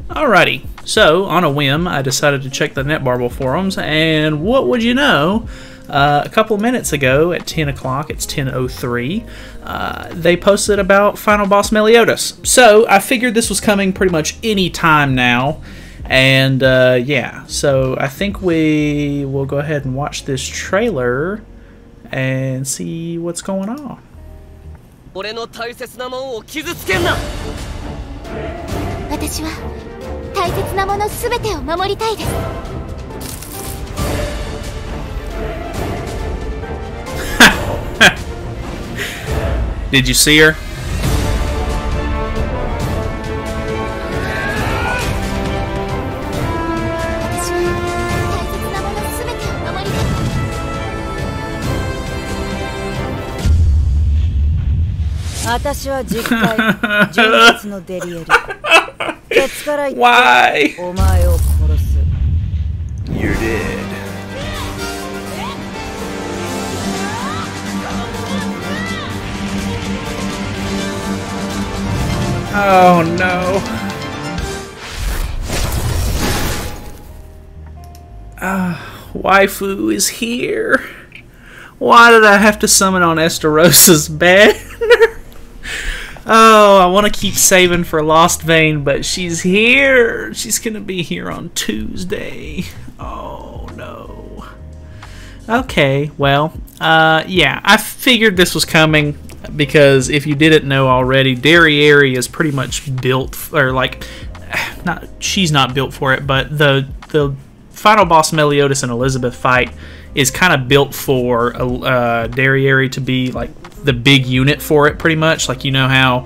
Alrighty, so on a whim, I decided to check the Netmarble forums, and what would you know? A couple of minutes ago at 10 o'clock, it's 10:03, they posted about Final Boss Meliodas. So I figured this was coming pretty much any time now, and yeah, so I think we will go ahead and watch this trailer and see what's going on. 俺の大切なもんを傷つけんな。私は大切なものすべてを守りたいです。Did you see her? Why? You're dead. Oh no. Wiafu is here. Why did I have to summon on Estarosa's banner? Oh, I want to keep saving for Lost Vein, but she's here. She's going to be here on Tuesday. Oh, no. Okay, well, yeah, I figured this was coming because if you didn't know already, Derieri is pretty much built, or like, she's not built for it, but the final boss Meliodas and Elizabeth fight is kind of built for Derieri to be like the big unit for it, pretty much. Like, you know how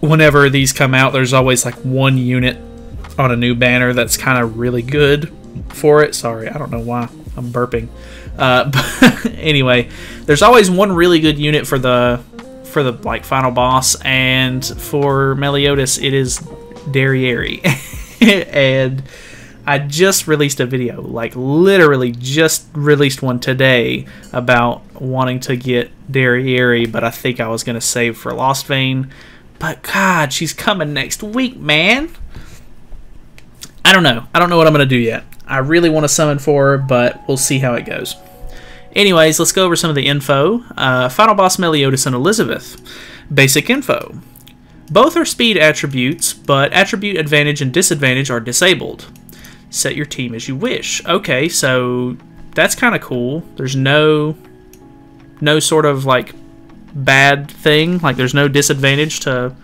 whenever these come out, there's always like one unit on a new banner that's kind of really good for it. Sorry, I don't know why I'm burping. But anyway, there's always one really good unit for the like final boss, and for Meliodas it is Derieri. And I just released a video, like literally just released one today, about wanting to get Derieri, but I think I was going to save for Lost Vein. But God, she's coming next week, man. I don't know. I don't know what I'm going to do yet. I really want to summon for her, but we'll see how it goes. Anyways, let's go over some of the info. Final Boss Meliodas and Elizabeth. Basic info. Both are speed attributes, but attribute advantage and disadvantage are disabled. Set your team as you wish. Okay, so that's kind of cool. There's no sort of like bad thing. Like there's no disadvantage to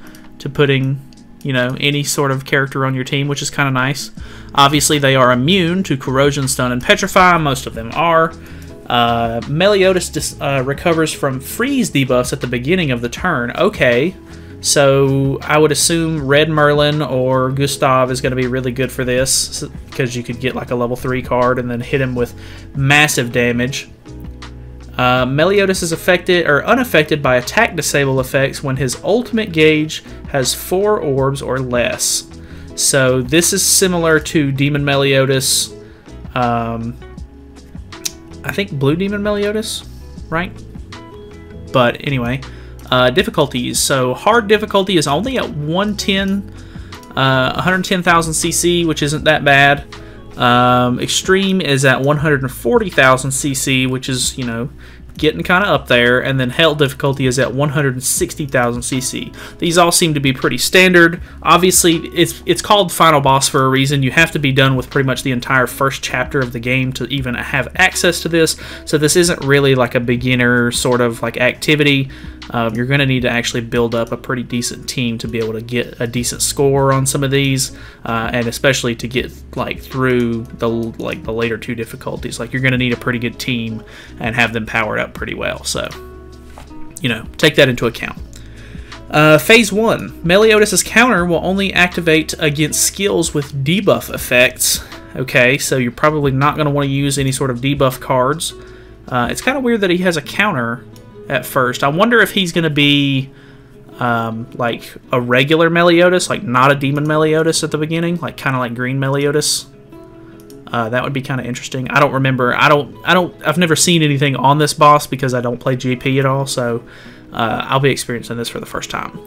putting, you know, any sort of character on your team, which is kind of nice. Obviously, they are immune to corrosion, stun, and petrify. Most of them are. Meliodas recovers from freeze debuffs at the beginning of the turn. Okay. So I would assume Red Merlin or Gustav is going to be really good for this, because you could get like a level 3 card and then hit him with massive damage. Meliodas is affected or unaffected by attack disable effects when his ultimate gauge has 4 orbs or less. So this is similar to Demon Meliodas. I think Blue Demon Meliodas, right? But anyway. Difficulties. So hard difficulty is only at 110,000 CC, which isn't that bad. Extreme is at 140,000 CC, which is, you know, getting kind of up there. And then hell difficulty is at 160,000 CC. These all seem to be pretty standard. Obviously, it's called Final Boss for a reason. You have to be done with pretty much the entire first chapter of the game to even have access to this. So this isn't really like a beginner sort of like activity. You're going to need to actually build up a pretty decent team to be able to get a decent score on some of these, and especially to get like through the later 2 difficulties. Like you're going to need a pretty good team and have them powered up pretty well. So, you know, take that into account. Phase 1. Meliodas' counter will only activate against skills with debuff effects. Okay, so you're probably not going to want to use any sort of debuff cards. It's kind of weird that he has a counter at first. I wonder if he's going to be like a regular Meliodas, like not a Demon Meliodas at the beginning, like kind of like Green Meliodas. That would be kind of interesting. I don't remember. I've never seen anything on this boss because I don't play GP at all, so I'll be experiencing this for the first time.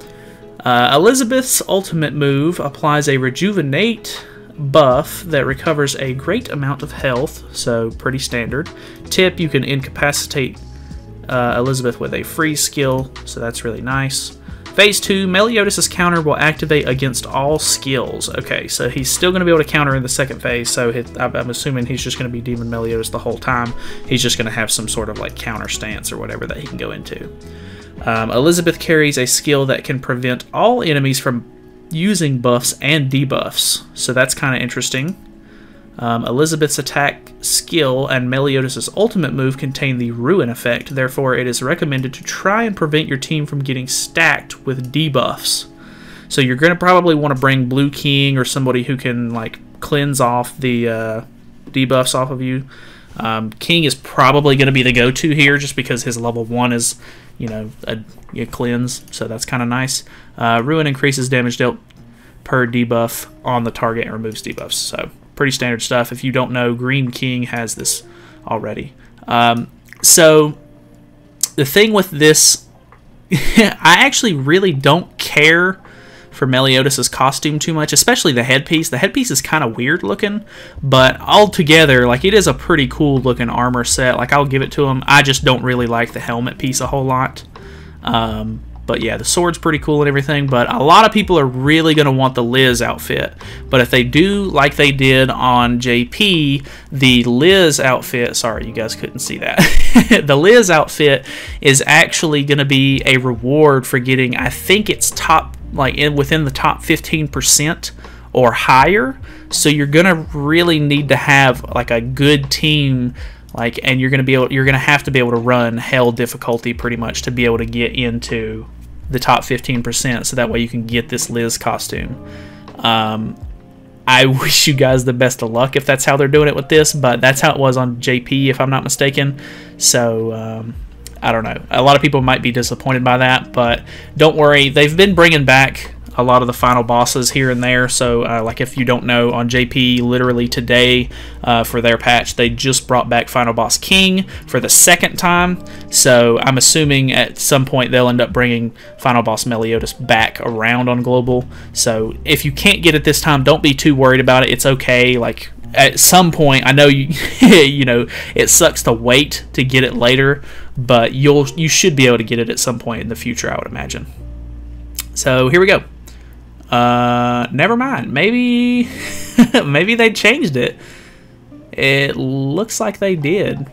Elizabeth's ultimate move applies a rejuvenate buff that recovers a great amount of health, so pretty standard. Tip, you can incapacitate Elizabeth with a freeze skill, so that's really nice. Phase 2, Meliodas' counter will activate against all skills. Okay, so he's still going to be able to counter in the second phase, so I'm assuming he's just going to be Demon Meliodas the whole time. He's just going to have some sort of like counter stance or whatever that he can go into. Elizabeth carries a skill that can prevent all enemies from using buffs and debuffs, so that's kind of interesting. Elizabeth's attack skill and Meliodas' ultimate move contain the Ruin effect, therefore it is recommended to try and prevent your team from getting stacked with debuffs. So you're going to probably want to bring Blue King or somebody who can like cleanse off the debuffs off of you. King is probably going to be the go-to here just because his level 1 is, you know, a cleanse, so that's kind of nice. Ruin increases damage dealt per debuff on the target and removes debuffs, so pretty standard stuff. If you don't know, Green King has this already. So the thing with this, I actually really don't care for Meliodas' costume too much, especially the headpiece. The headpiece is kind of weird looking, but altogether, like, it is a pretty cool looking armor set. Like, I'll give it to him. I just don't really like the helmet piece a whole lot. But yeah, the sword's pretty cool and everything, but a lot of people are really going to want the Liz outfit. But if they do like they did on JP, the Liz outfit, sorry, you guys couldn't see that. The Liz outfit is actually going to be a reward for getting, I think it's top, like within the top 15% or higher. So you're going to really need to have like a good team, like, and you're going to have to be able to run hell difficulty pretty much to be able to get into the top 15%, so that way you can get this Liz costume. I wish you guys the best of luck if that's how they're doing it with this, but that's how it was on JP, if I'm not mistaken. So I don't know. A lot of people might be disappointed by that, but don't worry. They've been bringing back a lot of the final bosses here and there. So like, if you don't know, on JP, literally today for their patch, they just brought back Final Boss King for the second time. So I'm assuming at some point they'll end up bringing Final Boss Meliodas back around on Global. So if you can't get it this time, don't be too worried about it. It's okay. Like, at some point, I know you you know, it sucks to wait to get it later, but you should be able to get it at some point in the future, I would imagine. So here we go. Never mind. Maybe maybe they changed it. It looks like they did,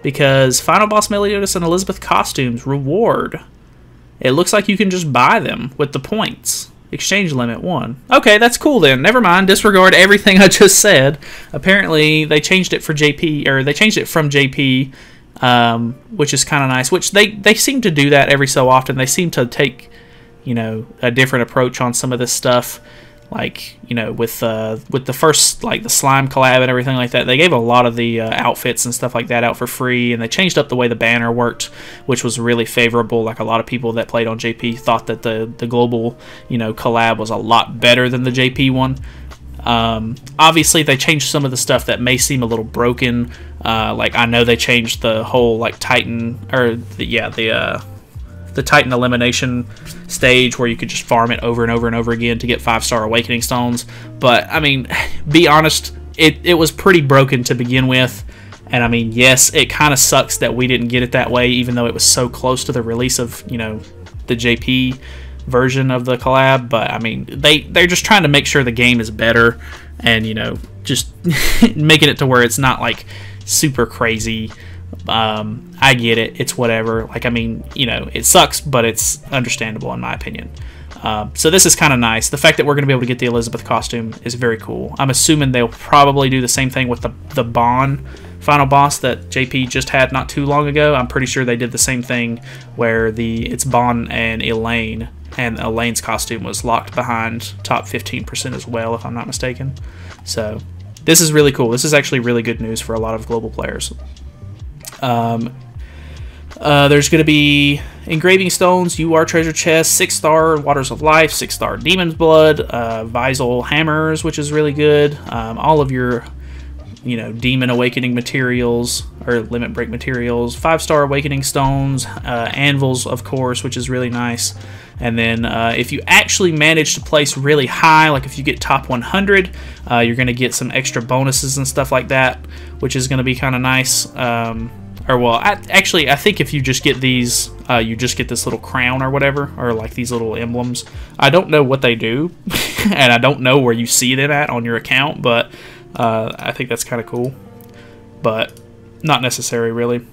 because Final Boss Meliodas and Elizabeth costumes reward. It looks like you can just buy them with the points. Exchange limit 1. Okay, that's cool then. Never mind. Disregard everything I just said. Apparently they changed it for JP, or they changed it from JP, which is kind of nice. Which they seem to do that every so often. They seem to take, you know, a different approach on some of this stuff. Like, you know, with the first, like, the slime collab and everything like that, they gave a lot of the outfits and stuff like that out for free, and they changed up the way the banner worked, which was really favorable. Like, a lot of people that played on JP thought that the global, you know, collab was a lot better than the JP one. Obviously they changed some of the stuff that may seem a little broken. Like, I know they changed the whole, like, Titan, or the Titan elimination stage where you could just farm it over and over and over again to get 5-star awakening stones. But I mean, be honest, it was pretty broken to begin with. And I mean, yes, it kind of sucks that we didn't get it that way, even though it was so close to the release of, you know, the JP version of the collab. But I mean, they're just trying to make sure the game is better, and, you know, just making it to where it's not like super crazy. I get it, it's whatever. Like, I mean, you know, it sucks, but it's understandable in my opinion. So this is kind of nice. The fact that we're going to be able to get the Elizabeth costume is very cool. I'm assuming they'll probably do the same thing with the Bon final boss that JP just had not too long ago. I'm pretty sure they did the same thing where it's Bon and Elaine, and Elaine's costume was locked behind top 15% as well, if I'm not mistaken. So this is really cool. This is actually really good news for a lot of global players. There's going to be engraving stones, UR treasure chest, 6-star Waters of Life, 6-star Demon's Blood, Visal hammers, which is really good. All of your you know, Demon Awakening materials or Limit Break materials, 5-star Awakening stones, anvils, of course, which is really nice. And then if you actually manage to place really high, like if you get top 100, you're going to get some extra bonuses and stuff like that, which is going to be kind of nice. Or well, actually, I think if you just get these, you just get this little crown or whatever, or like these little emblems. I don't know what they do, and I don't know where you see them at on your account, but I think that's kind of cool, but not necessary really.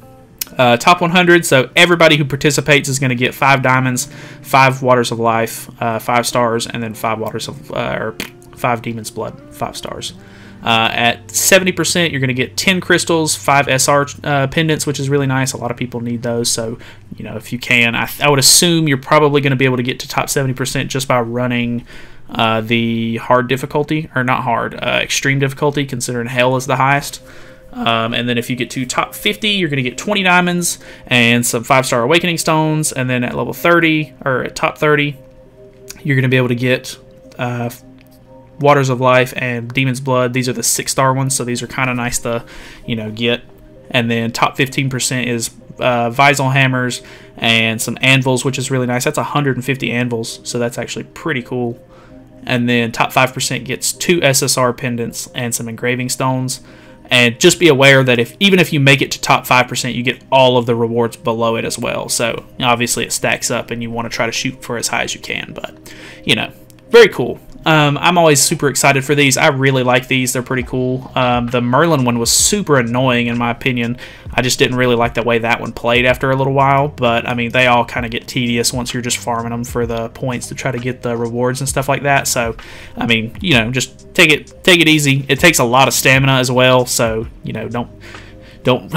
Top 100, so everybody who participates is going to get 5 diamonds, 5 waters of life, 5 stars, and then 5 waters of, or 5 demon's blood, 5 stars. At 70%, you're going to get 10 crystals, 5 SR pendants, which is really nice. A lot of people need those, so you know, if you can, I would assume you're probably going to be able to get to top 70% just by running the hard difficulty, or not hard, extreme difficulty, considering hell is the highest. And then if you get to top 50, you're going to get 20 diamonds and some 5-star awakening stones. And then at level 30, or at top 30, you're going to be able to get waters of life and demon's blood. These are the 6-star ones, so these are kind of nice to, you know, get. And then top 15% is Visal hammers and some anvils, which is really nice. That's 150 anvils, so that's actually pretty cool. And then top 5% gets 2 SSR pendants and some engraving stones. And just be aware that even if you make it to top 5%, you get all of the rewards below it as well. So obviously it stacks up, and you want to try to shoot for as high as you can. But you know, very cool. I'm always super excited for these. I really like these. They're pretty cool. The Merlin one was super annoying in my opinion. I just didn't really like the way that one played after a little while. But I mean, they all kind of get tedious once you're just farming them for the points to try to get the rewards and stuff like that. So I mean, you know, just take it easy. It takes a lot of stamina as well. So you know, don't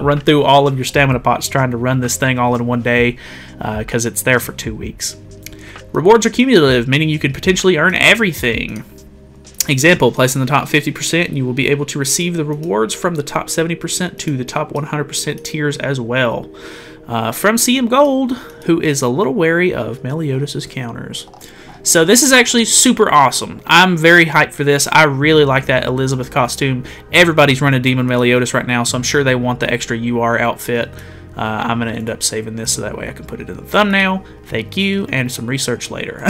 run through all of your stamina pots trying to run this thing all in one day, because it's there for 2 weeks. Rewards are cumulative, meaning you could potentially earn everything. Example, place in the top 50% and you will be able to receive the rewards from the top 70% to the top 100% tiers as well. From CM Gold, who is a little wary of Meliodas' counters. So this is actually super awesome. I'm very hyped for this. I really like that Elizabeth costume. Everybody's running Demon Meliodas right now, so I'm sure they want the extra UR outfit. I'm going to end up saving this so that way I can put it in the thumbnail. Thank you, and some research later.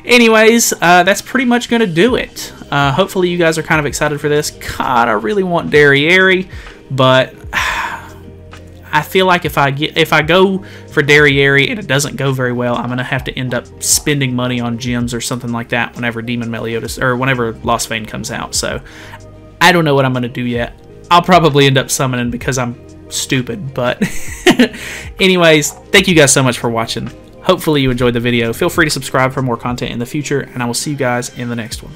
Anyways, that's pretty much going to do it. Hopefully you guys are kind of excited for this. God, I really want Derieri, but I feel like if I go for Derieri and it doesn't go very well, I'm going to have to end up spending money on gems or something like that whenever Demon Meliodas, or whenever Lost Vein comes out. So I don't know what I'm going to do yet. I'll probably end up summoning because I'm stupid, but anyways, thank you guys so much for watching. Hopefully you enjoyed the video. Feel free to subscribe for more content in the future, and I will see you guys in the next one.